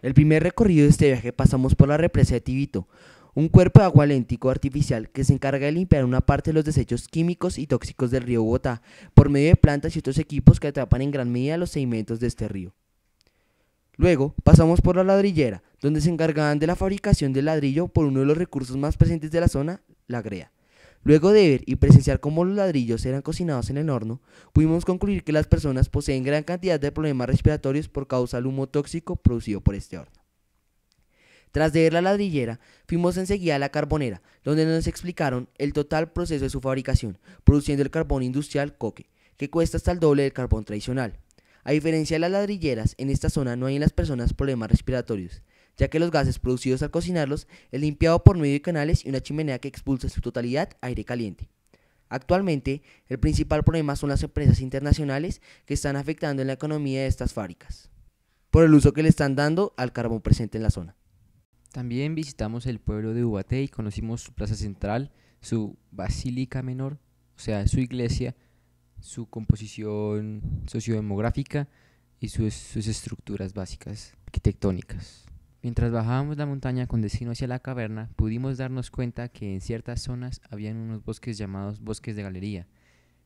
El primer recorrido de este viaje pasamos por la represa de Tibito, un cuerpo de agua léntico artificial que se encarga de limpiar una parte de los desechos químicos y tóxicos del río Bogotá por medio de plantas y otros equipos que atrapan en gran medida los sedimentos de este río. Luego pasamos por la ladrillera, donde se encargaban de la fabricación del ladrillo por uno de los recursos más presentes de la zona, la greda. Luego de ver y presenciar cómo los ladrillos eran cocinados en el horno, pudimos concluir que las personas poseen gran cantidad de problemas respiratorios por causa del humo tóxico producido por este horno. Tras de ver la ladrillera, fuimos enseguida a la carbonera, donde nos explicaron el total proceso de su fabricación, produciendo el carbón industrial coque, que cuesta hasta el doble del carbón tradicional. A diferencia de las ladrilleras, en esta zona no hay en las personas problemas respiratorios, ya que los gases producidos al cocinarlos es limpiado por medio de canales y una chimenea que expulsa en su totalidad aire caliente. Actualmente, el principal problema son las empresas internacionales que están afectando en la economía de estas fábricas, por el uso que le están dando al carbón presente en la zona. También visitamos el pueblo de Ubaté y conocimos su plaza central, su basílica menor, o sea, su iglesia, su composición sociodemográfica y sus estructuras básicas arquitectónicas. Mientras bajábamos la montaña con destino hacia la caverna, pudimos darnos cuenta que en ciertas zonas habían unos bosques llamados bosques de galería,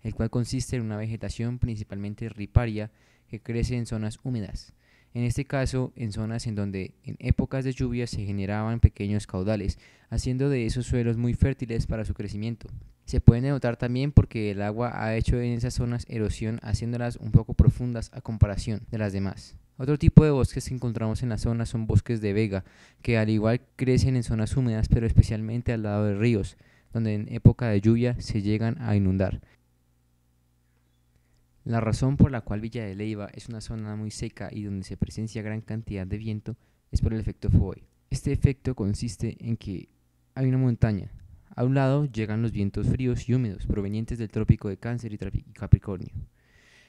el cual consiste en una vegetación principalmente riparia que crece en zonas húmedas. En este caso, en zonas en donde en épocas de lluvia se generaban pequeños caudales, haciendo de esos suelos muy fértiles para su crecimiento. Se puede notar también porque el agua ha hecho en esas zonas erosión, haciéndolas un poco profundas a comparación de las demás. Otro tipo de bosques que encontramos en la zona son bosques de vega, que al igual crecen en zonas húmedas, pero especialmente al lado de ríos, donde en época de lluvia se llegan a inundar. La razón por la cual Villa de Leyva es una zona muy seca y donde se presencia gran cantidad de viento es por el efecto Foey. Este efecto consiste en que hay una montaña. A un lado llegan los vientos fríos y húmedos provenientes del trópico de Cáncer y Capricornio.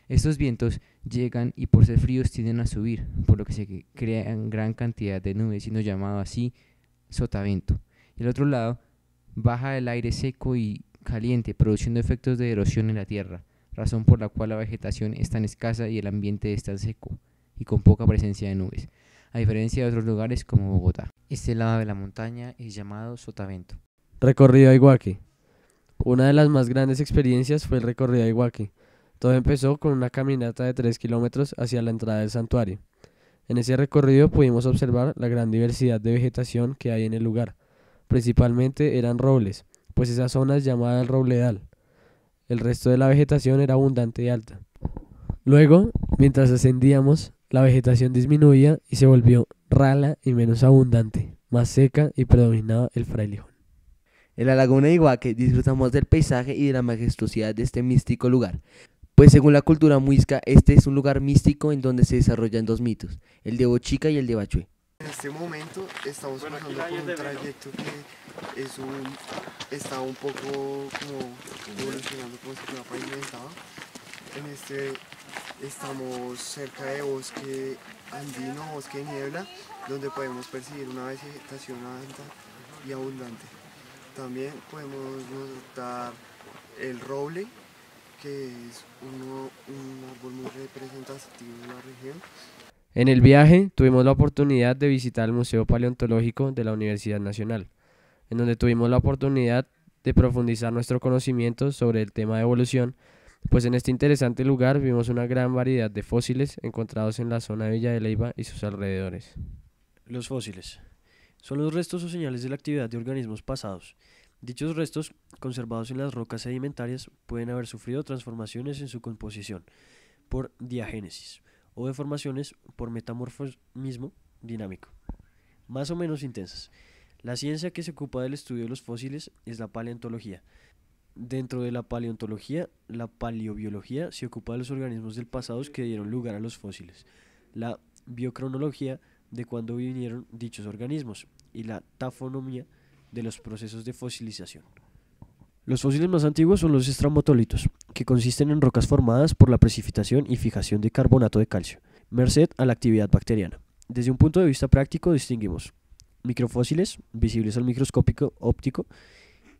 Estos vientos llegan y por ser fríos tienden a subir, por lo que se crean gran cantidad de nubes, siendo llamado así sotavento. Y al otro lado baja el aire seco y caliente, produciendo efectos de erosión en la tierra, razón por la cual la vegetación es tan escasa y el ambiente es tan seco y con poca presencia de nubes, a diferencia de otros lugares como Bogotá. Este lado de la montaña es llamado sotavento. Recorrido a Iguaque. Una de las más grandes experiencias fue el recorrido a Iguaque. Todo empezó con una caminata de 3 kilómetros hacia la entrada del santuario. En ese recorrido pudimos observar la gran diversidad de vegetación que hay en el lugar. Principalmente eran robles, pues esa zona es llamada el Robledal. El resto de la vegetación era abundante y alta. Luego, mientras ascendíamos, la vegetación disminuía y se volvió rala y menos abundante, más seca y predominaba el frailejón. En la laguna de Iguaque disfrutamos del paisaje y de la majestuosidad de este místico lugar, pues según la cultura muisca, este es un lugar místico en donde se desarrollan dos mitos, el de Bochica y el de Bachué. En este momento estamos pasando por un trayecto que está un poco como evolucionando, como si fuera pavimentado. Estamos cerca de bosque andino, bosque de niebla, donde podemos percibir una vegetación alta y abundante. También podemos notar el roble, que es un árbol muy representativo de la región. En el viaje tuvimos la oportunidad de visitar el Museo Paleontológico de la Universidad Nacional, en donde tuvimos la oportunidad de profundizar nuestro conocimiento sobre el tema de evolución, pues en este interesante lugar vimos una gran variedad de fósiles encontrados en la zona de Villa de Leyva y sus alrededores. Los fósiles son los restos o señales de la actividad de organismos pasados. Dichos restos, conservados en las rocas sedimentarias, pueden haber sufrido transformaciones en su composición por diagénesis o deformaciones por metamorfismo dinámico, más o menos intensas. La ciencia que se ocupa del estudio de los fósiles es la paleontología. Dentro de la paleontología, la paleobiología se ocupa de los organismos del pasado que dieron lugar a los fósiles, la biocronología de cuándo vinieron dichos organismos y la tafonomía de los procesos de fosilización. Los fósiles más antiguos son los estramotolitos, que consisten en rocas formadas por la precipitación y fijación de carbonato de calcio, merced a la actividad bacteriana. Desde un punto de vista práctico distinguimos microfósiles, visibles al microscopio óptico,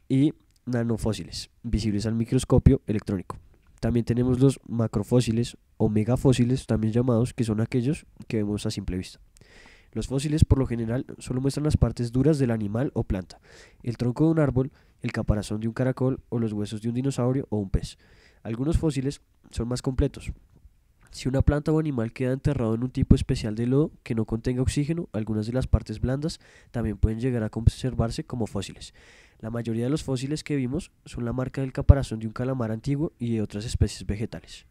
y nanofósiles, visibles al microscopio electrónico. También tenemos los macrofósiles o megafósiles, también llamados, que son aquellos que vemos a simple vista. Los fósiles por lo general solo muestran las partes duras del animal o planta, el tronco de un árbol, el caparazón de un caracol o los huesos de un dinosaurio o un pez. Algunos fósiles son más completos. Si una planta o animal queda enterrado en un tipo especial de lodo que no contenga oxígeno, algunas de las partes blandas también pueden llegar a conservarse como fósiles. La mayoría de los fósiles que vimos son la marca del caparazón de un calamar antiguo y de otras especies vegetales.